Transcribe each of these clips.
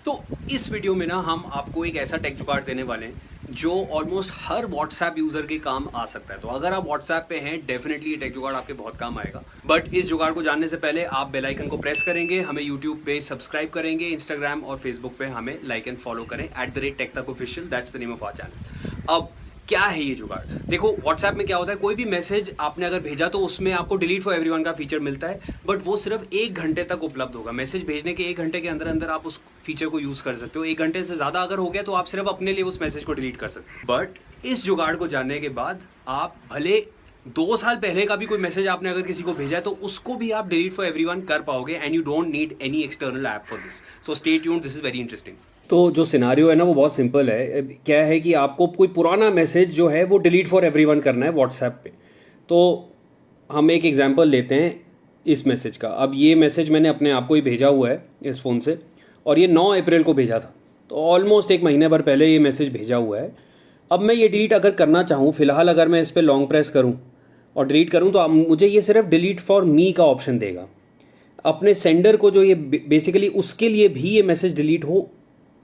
तो इस वीडियो में ना हम आपको एक ऐसा टेक जुगाड़ देने वाले हैं जो ऑलमोस्ट हर व्हाट्सएप यूजर के काम आ सकता है। तो अगर आप व्हाट्सएप पे हैं डेफिनेटली ये टेक जुगाड़ आपके बहुत काम आएगा। बट इस जुगाड़ को जानने से पहले आप बेल आइकन को प्रेस करेंगे, हमें यूट्यूब पे सब्सक्राइब करेंगे, इंस्टाग्राम और फेसबुक पे हमें लाइक एंड फॉलो करें @TechTalkOfficial, that's the name of our channel. अब क्या है ये जुगाड़? देखो व्हाट्सएप में क्या होता है, कोई भी मैसेज आपने अगर भेजा तो उसमें आपको डिलीट फॉर एवरीवन का फीचर मिलता है, बट वो सिर्फ 1 घंटे तक उपलब्ध होगा। मैसेज भेजने के 1 घंटे के अंदर अंदर आप उस फीचर को यूज कर सकते हो। 1 घंटे से ज्यादा अगर हो गया तो आप सिर्फ अपने लिए उस मैसेज को डिलीट कर सकते हो। बट इस जुगाड़ को जानने के बाद आप भले 2 साल पहले का भी कोई मैसेज आपने अगर किसी को भेजा है तो उसको भी आप डिलीट फॉर एवरीवन कर पाओगे and you don't need any external app for this. So stay tuned, this is very interesting. तो जो सिनारियो है ना वो बहुत सिंपल है। क्या है कि आपको कोई पुराना मैसेज जो है वो डिलीट फॉर एवरीवन करना है व्हाट्सएप पे। तो हम एक एग्जांपल लेते हैं इस मैसेज का। अब ये मैसेज मैंने अपने आप को ही भेजा हुआ है इस फ़ोन से, और ये 9 अप्रैल को भेजा था। तो ऑलमोस्ट 1 महीने भर पहले ये मैसेज भेजा हुआ है। अब मैं ये डिलीट अगर करना चाहूँ, फिलहाल अगर मैं इस पर लॉन्ग प्रेस करूँ और डिलीट करूँ तो मुझे ये सिर्फ डिलीट फॉर मी का ऑप्शन देगा। अपने सेंडर को जो ये बेसिकली उसके लिए भी ये मैसेज डिलीट हो,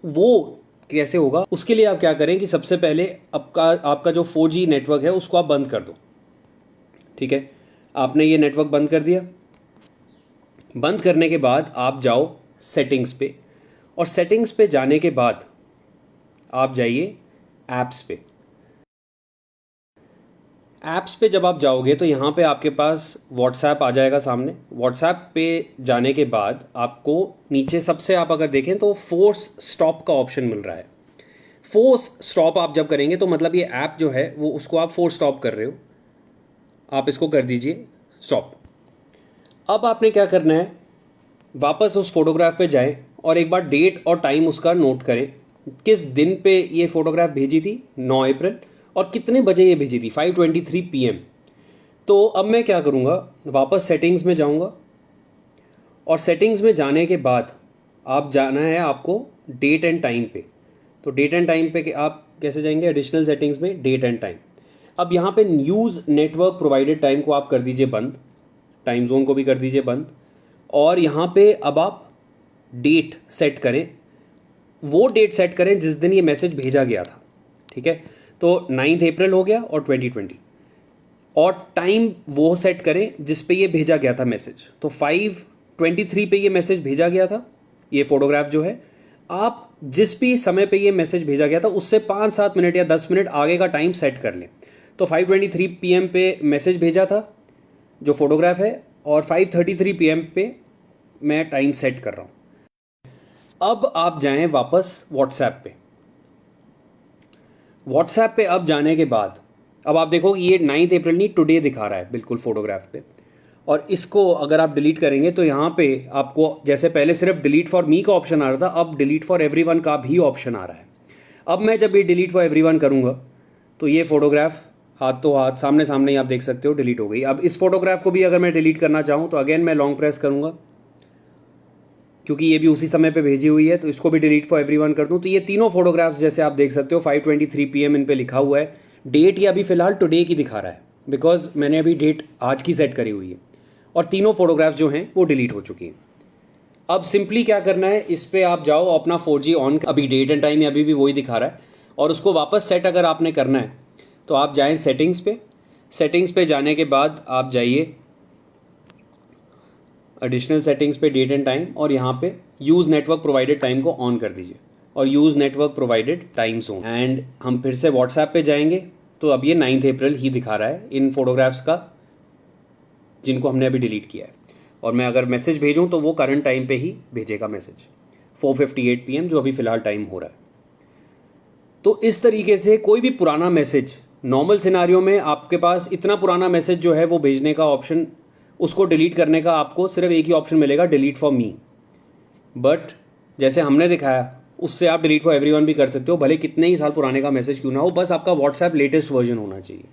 वो कैसे होगा? उसके लिए आप क्या करें कि सबसे पहले आपका जो 4G नेटवर्क है उसको आप बंद कर दो। ठीक है, आपने ये नेटवर्क बंद कर दिया। बंद करने के बाद आप जाओ सेटिंग्स पे, और सेटिंग्स पे जाने के बाद आप जाइए ऐप्स पे। ऐप्स पे जब आप जाओगे तो यहाँ पे आपके पास व्हाट्सएप आ जाएगा सामने। व्हाट्सएप पे जाने के बाद आपको नीचे सबसे आप अगर देखें तो फोर्स स्टॉप का ऑप्शन मिल रहा है। फोर्स स्टॉप आप जब करेंगे तो मतलब ये ऐप जो है वो उसको आप फोर्स स्टॉप कर रहे हो। आप इसको कर दीजिए स्टॉप। अब आपने क्या करना है, वापस उस फोटोग्राफ पे जाएं और एक बार डेट और टाइम उसका नोट करें। किस दिन पे ये फोटोग्राफ भेजी थी, 9 अप्रैल, और कितने बजे ये भेजी थी, 5:23 PM। तो अब मैं क्या करूँगा, वापस सेटिंग्स में जाऊँगा, और सेटिंग्स में जाने के बाद आप जाना है आपको डेट एंड टाइम पे। तो डेट एंड टाइम पे आप कैसे जाएंगे, एडिशनल सेटिंग्स में डेट एंड टाइम। अब यहाँ पे यूज़ नेटवर्क प्रोवाइडेड टाइम को आप कर दीजिए बंद, टाइम जोन को भी कर दीजिए बंद, और यहाँ पे अब आप डेट सेट करें, वो डेट सेट करें जिस दिन ये मैसेज भेजा गया था। ठीक है, तो 9 अप्रैल हो गया और 2020, और टाइम वो सेट करें जिस पे ये भेजा गया था मैसेज। तो 5:23 पे ये मैसेज भेजा गया था, ये फोटोग्राफ जो है। आप जिस भी समय पे ये मैसेज भेजा गया था उससे 5-7 मिनट या 10 मिनट आगे का टाइम सेट कर लें। तो 5:23 PM पे मैसेज भेजा था जो फोटोग्राफ है, और 5:33 PM पे मैं टाइम सेट कर रहा हूँ। अब आप जाएं वापस व्हाट्सएप पे। व्हाट्सएप पे अब जाने के बाद अब आप देखो ये 9 अप्रैल नहीं, टुडे दिखा रहा है बिल्कुल फोटोग्राफ पे। और इसको अगर आप डिलीट करेंगे तो यहाँ पे आपको जैसे पहले सिर्फ डिलीट फॉर मी का ऑप्शन आ रहा था, अब डिलीट फॉर एवरीवन का भी ऑप्शन आ रहा है। अब मैं जब ये डिलीट फॉर एवरीवन करूँगा तो ये फोटोग्राफ हाथ तो हाथ सामने सामने ही आप देख सकते हो डिलीट हो गई। अब इस फोटोग्राफ को भी अगर मैं डिलीट करना चाहूँ तो अगेन मैं लॉन्ग प्रेस करूँगा, क्योंकि ये भी उसी समय पे भेजी हुई है, तो इसको भी डिलीट फॉर एवरीवन कर दूं। तो ये तीनों फोटोग्राफ्स जैसे आप देख सकते हो 5:23 PM इन पे लिखा हुआ है। डेट ये अभी फिलहाल टुडे की दिखा रहा है, बिकॉज मैंने अभी डेट आज की सेट करी हुई है, और तीनों फोटोग्राफ्स जो हैं वो डिलीट हो चुकी हैं। अब सिंपली क्या करना है, इस पर आप जाओ अपना 4G ऑन, अभी डेट एंड टाइम अभी भी वही दिखा रहा है, और उसको वापस सेट अगर आपने करना है तो आप जाएँ सेटिंग्स पे। सेटिंग्स पे जाने के बाद आप जाइए एडिशनल सेटिंग्स पे डेट एंड टाइम, और यहाँ पे यूज़ नेटवर्क प्रोवाइडेड टाइम को ऑन कर दीजिए, और use network provided time zone. And हम फिर से व्हाट्सएप पे जाएंगे तो अब ये 9 अप्रैल ही दिखा रहा है इन फोटोग्राफ्स का जिनको हमने अभी डिलीट किया है। और मैं अगर मैसेज भेजूँ तो वो करंट टाइम पे ही भेजेगा मैसेज, 4:58 PM जो अभी फ़िलहाल टाइम हो रहा है। तो इस तरीके से कोई भी पुराना मैसेज, नॉर्मल सिनारियो में आपके पास इतना पुराना मैसेज जो है वो भेजने का ऑप्शन, उसको डिलीट करने का आपको सिर्फ एक ही ऑप्शन मिलेगा, डिलीट फॉर मी। बट जैसे हमने दिखाया उससे आप डिलीट फॉर एवरीवन भी कर सकते हो, भले कितने ही साल पुराने का मैसेज क्यों ना हो, बस आपका व्हाट्सएप लेटेस्ट वर्जन होना चाहिए।